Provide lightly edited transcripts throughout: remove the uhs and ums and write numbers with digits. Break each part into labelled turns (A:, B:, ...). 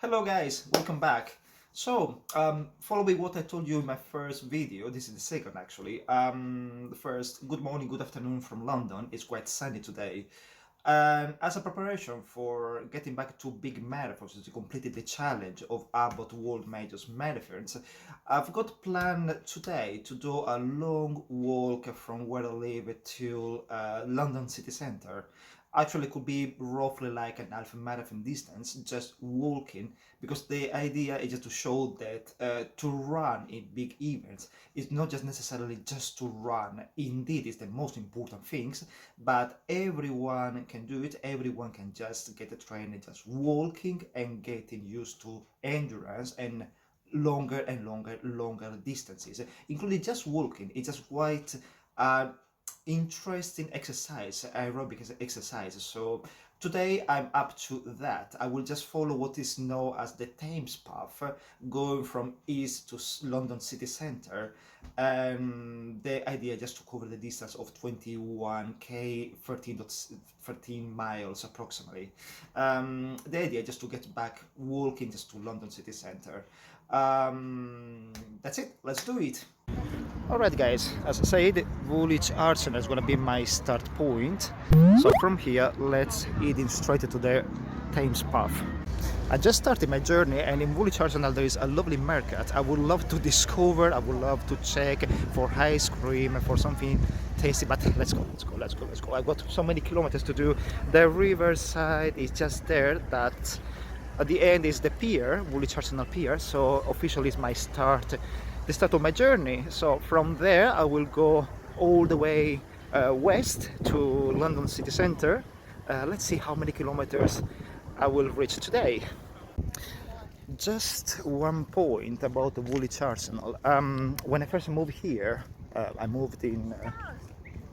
A: Hello guys, welcome back. Following what I told you in my first video, this is the second actually. The first, good morning, good afternoon from London. It's quite sunny today. And as a preparation for getting back to big marathons, to completing the challenge of Abbott World Majors Marathons, I've got planned today to do a long walk from where I live to London city centre. Actually, it could be roughly like an half marathon distance, just walking, because the idea is just to show that to run in big events is not just necessarily just to run. Indeed, it's the most important things, but everyone can do it. Everyone can just get a training, just walking and getting used to endurance and longer distances, including just walking. It's just quite uh, interesting exercise, aerobic exercise. So today I'm up to that. I will just follow what is known as the Thames path, going from east to London city centre, and the idea just to cover the distance of 21k, 13 miles approximately. The idea just to get back walking just to London city centre. That's it, let's do it. Alright guys, as I said, Woolwich Arsenal is going to be my start point. So from here, let's head in straight to the Thames path. I just started my journey, and in Woolwich Arsenal there is a lovely market. I would love to discover, I would love to check for ice cream, for something tasty, but let's go. I've got so many kilometers to do. The riverside is just there, that at the end is the pier, Woolwich Arsenal Pier, so officially it's my start, the start of my journey. So from there I will go all the way west to London city centre. Let's see how many kilometers I will reach today. Just one point about the Woolwich Arsenal. When I first moved here, I moved in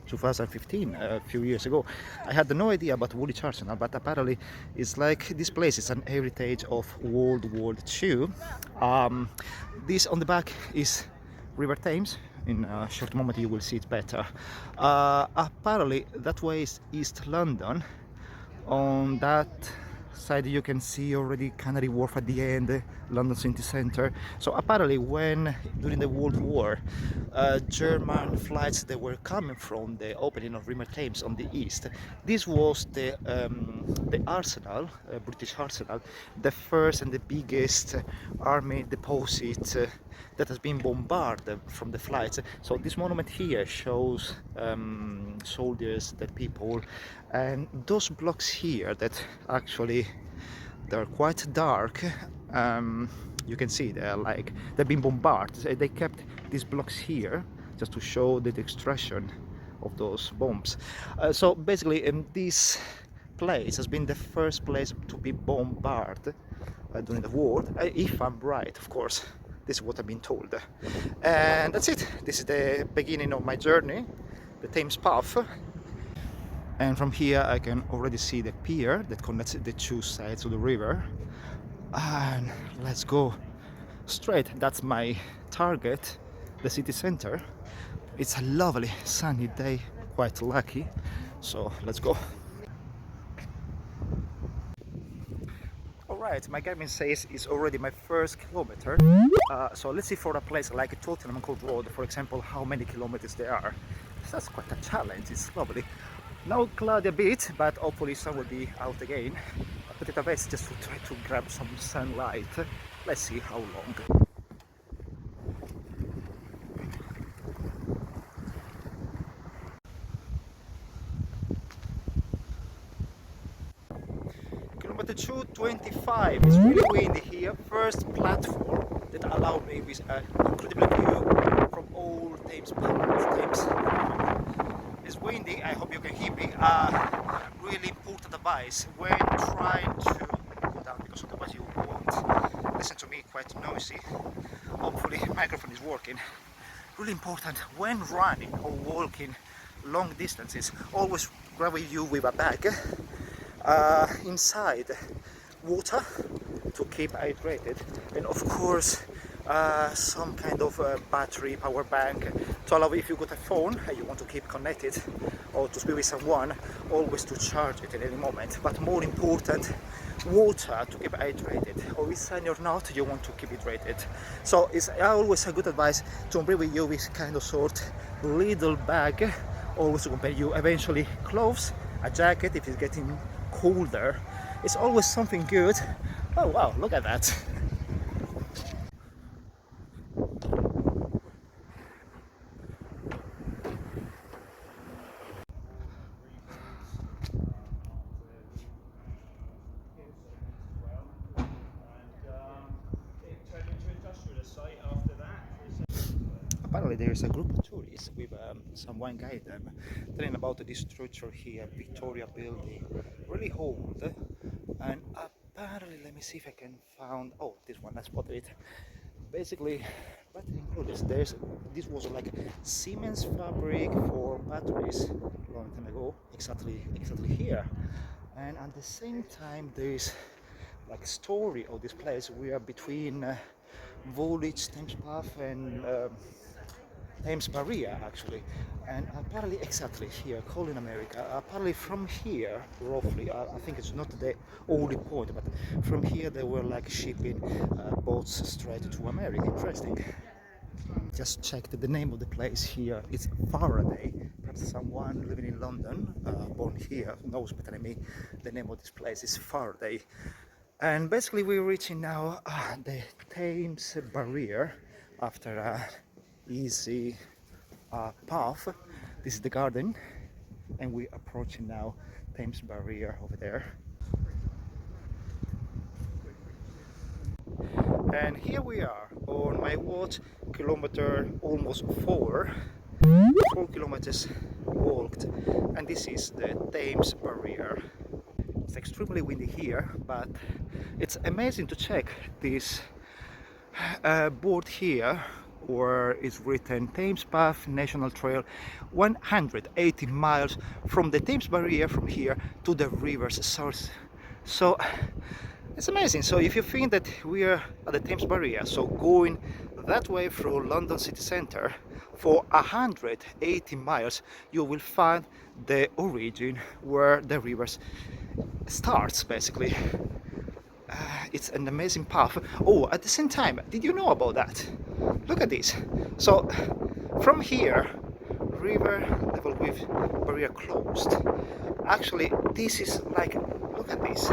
A: 2015, a few years ago. I had no idea about Woolwich Arsenal, but apparently it's like this place is an heritage of World War II. This on the back is River Thames. In a short moment you will see it better. Apparently that way is East London. On that side you can see already Canary Wharf at the end, London city centre. So apparently when during the World War German flights that were coming from the opening of River Thames on the east, this was the arsenal, British arsenal, the first and the biggest army deposit that has been bombarded from the flights. So this monument here shows soldiers, that people, and those blocks here that actually they're quite dark. You can see they've been bombarded. They kept these blocks here just to show the destruction of those bombs. So basically, this place has been the first place to be bombarded during the war, if I'm right, of course. This is what I've been told. And that's it. This is the beginning of my journey, the Thames path. And from here I can already see the pier that connects the two sides of the river. And let's go straight. That's my target, the city center. It's a lovely sunny day, quite lucky. So let's go. Alright, my Garmin says it's already my first kilometer. So let's see for a place like Tottenham Court Road, for example, how many kilometers there are. So that's quite a challenge, it's lovely. Now cloudy a bit, but hopefully sun will be out again. I put it a vest just to try to grab some sunlight. Let's see how long. Kilometer 225, it's really windy here. First platform that allowed me with an incredible view from all Thames. It's windy, I hope you can hear me. Really important advice when trying to go down, because otherwise you won't listen to me, quite noisy. Hopefully the microphone is working. Really important when running or walking long distances, always grab with you with a bag. Inside water to keep hydrated, and of course some kind of battery power bank to allow, if you got a phone and you want to keep connected or to speak with someone, always to charge it at any moment. But more important, water to keep hydrated, or with sun or not, you want to keep hydrated. So it's always a good advice to bring with you this kind of sort little bag, always to compare you eventually clothes, a jacket if it's getting colder. It's always something good. Oh wow, look at that. Apparently there is a group of tourists with some one guide them telling about this structure here, Victoria building, really old, and apparently, let me see if I can find, oh, this one, I spotted it. Basically, what includes this was like Siemens fabric for batteries a long time ago, exactly here, and at the same time there is like story of this place. We are between Woolwich, Thames Path, and Thames Barrier actually, and apparently exactly here, called in America. Apparently from here, roughly, I think it's not the only point, but from here they were like shipping boats straight to America. Interesting. Just checked the name of the place here. It's Faraday. Perhaps someone living in London, born here, knows better than me. The name of this place is Faraday. And basically we're reaching now the Thames Barrier after a easy path. This is the garden, and we're approaching now Thames Barrier over there. And here we are on my watch, kilometer almost 4 kilometers walked, and this is the Thames Barrier. It's extremely windy here, but it's amazing to check this board here where it's written Thames Path National Trail, 180 miles from the Thames Barrier from here to the river's source. So it's amazing. So if you think that we are at the Thames Barrier, so going that way through London city centre for 180 miles, you will find the origin where the rivers starts basically. It's an amazing path. Oh, at the same time, did you know about that? Look at this. So from here, river level with barrier closed. Actually, this is like, look at this.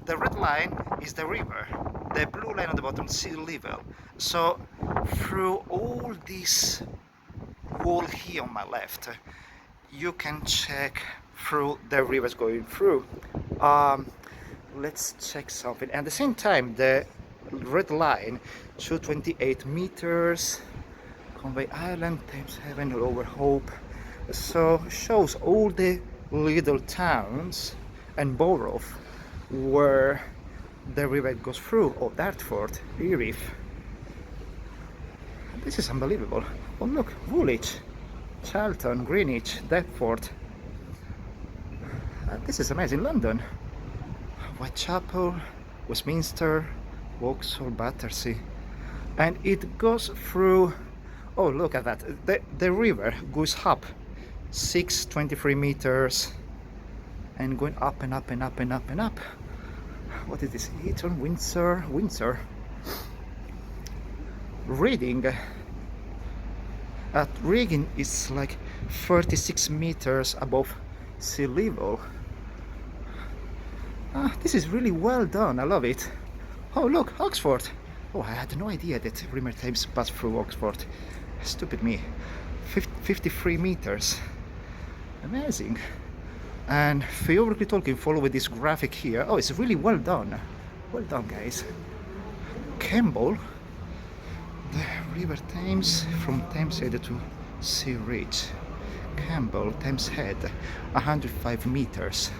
A: The red line is the river, the blue line at the bottom, sea level. So through all this wall here on my left, you can check through the rivers going through. Let's check something. At the same time, the red line, 228 meters, Conway Island, Thames Haven, Lower Hope. So shows all the little towns and boroughs where the river goes through. Oh, Dartford, Erith. This is unbelievable. Oh look, Woolwich, Charlton, Greenwich, Deptford. This is amazing. London, Whitechapel, Westminster, Vauxhall, Battersea, and it goes through. Oh, look at that! The river goes up 623 meters and going up and up and up and up and up. What is this? Eton, Windsor, Reading. At Reading is like 36 meters above sea level. This is really well done. I love it. Oh look, Oxford. Oh, I had no idea that River Thames passed through Oxford. Stupid me. 53 meters. Amazing. And theoretically talking, follow with this graphic here. Oh, it's really well done. Well done, guys. Campbell, the River Thames from Thames Head to Sea Ridge. Campbell, Thames Head, 105 meters.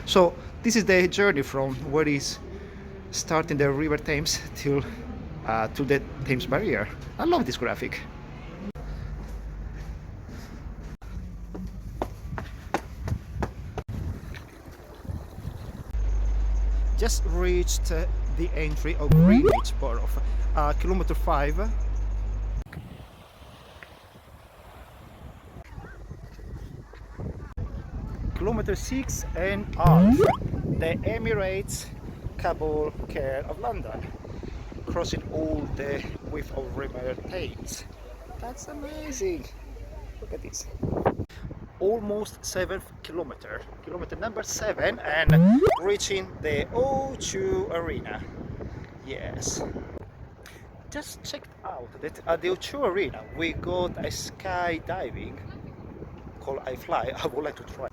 A: So this is the journey from where is starting the River Thames till to the Thames Barrier. I love this graphic. just reached the entry of Greenwich Borough, kilometer 5. Kilometer 6 and half, the Emirates Cable Care of London, crossing all the width of River Thames. That's amazing. Look at this. Almost 7th kilometer, kilometer number 7, and reaching the O2 Arena. Yes. Just checked out that at the O2 Arena we got a skydiving called I Fly. I would like to try.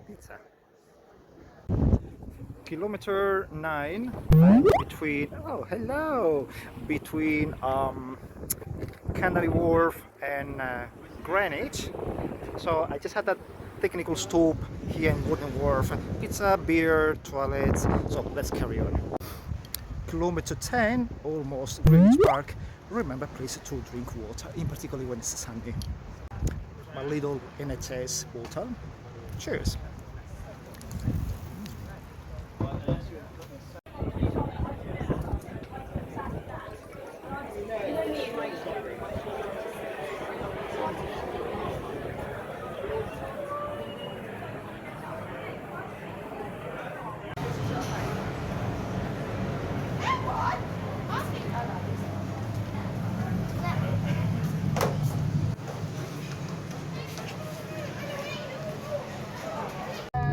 A: Pizza. Kilometer 9 between, oh hello, between Canary Wharf and Greenwich. So I just had that technical stop here in Wooden Wharf. Pizza, beer, toilets. So let's carry on. Kilometer 10, almost Greenwich Park. Remember please to drink water, in particular when it's sunny. My little NHS water. Cheers.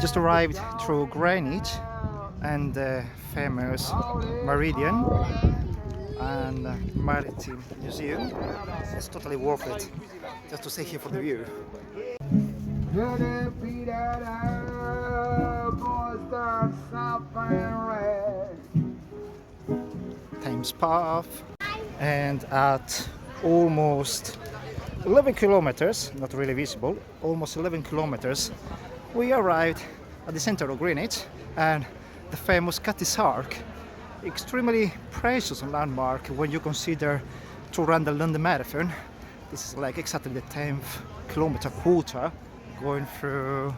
A: Just arrived through Greenwich and the famous Meridian and Maritime Museum. It's totally worth it just to stay here for the view. Thames Path, and at almost 11 kilometers, not really visible, almost 11 kilometers, we arrived at the center of Greenwich and the famous Cutty's Arc, extremely precious landmark when you consider to run the London Marathon. This is like exactly the 10th kilometer quarter going through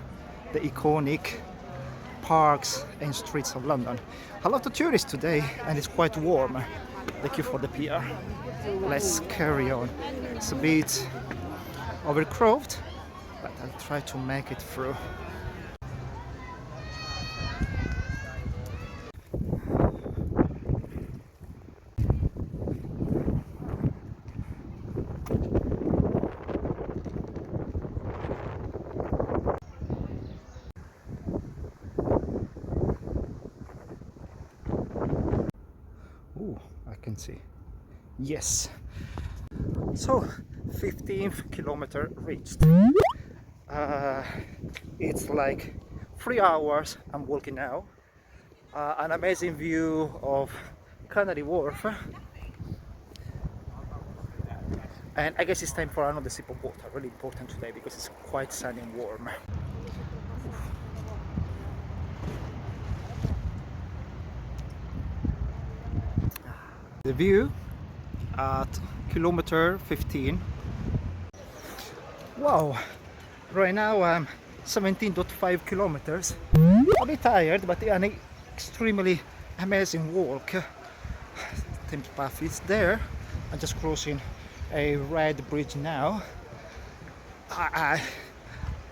A: the iconic parks and streets of London. A lot of tourists today and it's quite warm. The queue for the pier. Let's carry on. It's a bit overcrowded, but I'll try to make it through. Ooh, I can see. Yes. So, 15th kilometer reached. It's like 3 hours I'm walking now. An amazing view of Canary Wharf. And I guess it's time for another sip of water, really important today because it's quite sunny and warm. The view at kilometer 15. Wow, right now I'm 17.5 kilometers. A bit tired, but an extremely amazing walk. Thames Path is there. I'm just crossing a red bridge now.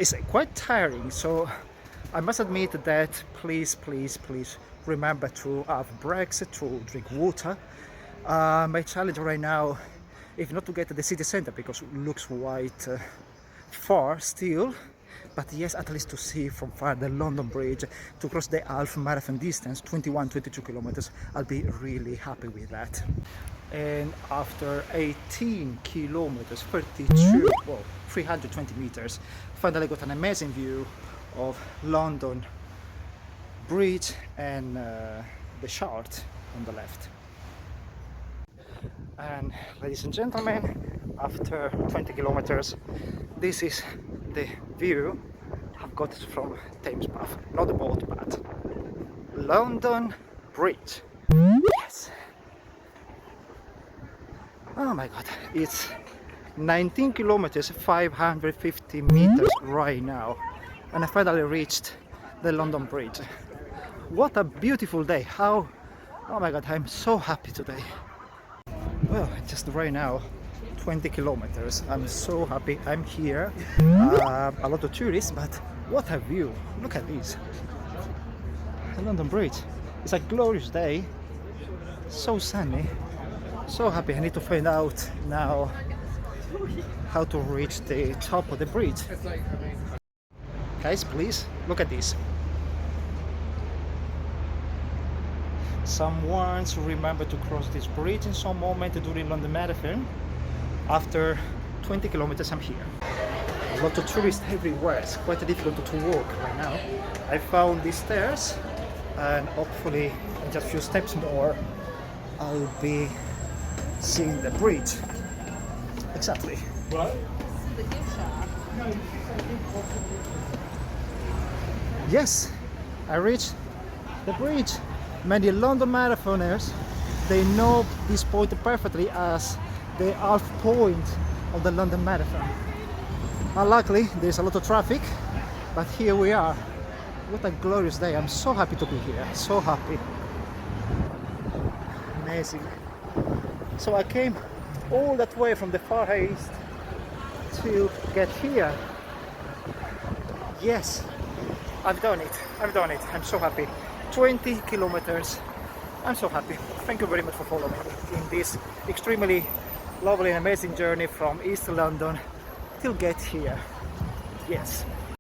A: It's quite tiring, so I must admit that please remember to have breaks, to drink water. My challenge right now, if not to get to the city center because it looks quite far still, but yes, at least to see from far the London Bridge, to cross the half marathon distance, 22 kilometers. I'll be really happy with that. And after 18 kilometers, 320 meters, finally got an amazing view of London Bridge and the Shard on the left. And ladies and gentlemen, after 20 kilometers, this is the view. A I've got it from Thames path, not the boat, but London Bridge. Yes. Oh my god, it's 19 kilometers, 550 meters right now, and I finally reached the London Bridge. What a beautiful day! Oh my god, I'm so happy today. Well, just right now, 20 kilometers. I'm so happy I'm here. A lot of tourists, but what a view! Look at this. The London Bridge. It's a glorious day. So sunny. So happy. I need to find out now how to reach the top of the bridge. Guys, please look at this. Someone should remember to cross this bridge in some moment during London Marathon. After 20 kilometers I'm here. A lot of tourists everywhere. It's quite difficult to walk right now. I found these stairs and hopefully in just a few steps more I'll be seeing the bridge. Exactly. Right. Yes, I reached the bridge. Many London marathoners, they know this point perfectly as the half point of the London Marathon. Unluckily, there's a lot of traffic, but here we are. What a glorious day. I'm so happy to be here. So happy. Amazing. So I came all that way from the Far East to get here. Yes, I've done it. I've done it. I'm so happy. 20 kilometers. I'm so happy. Thank you very much for following me in this extremely lovely and amazing journey from East London till get here. Yes.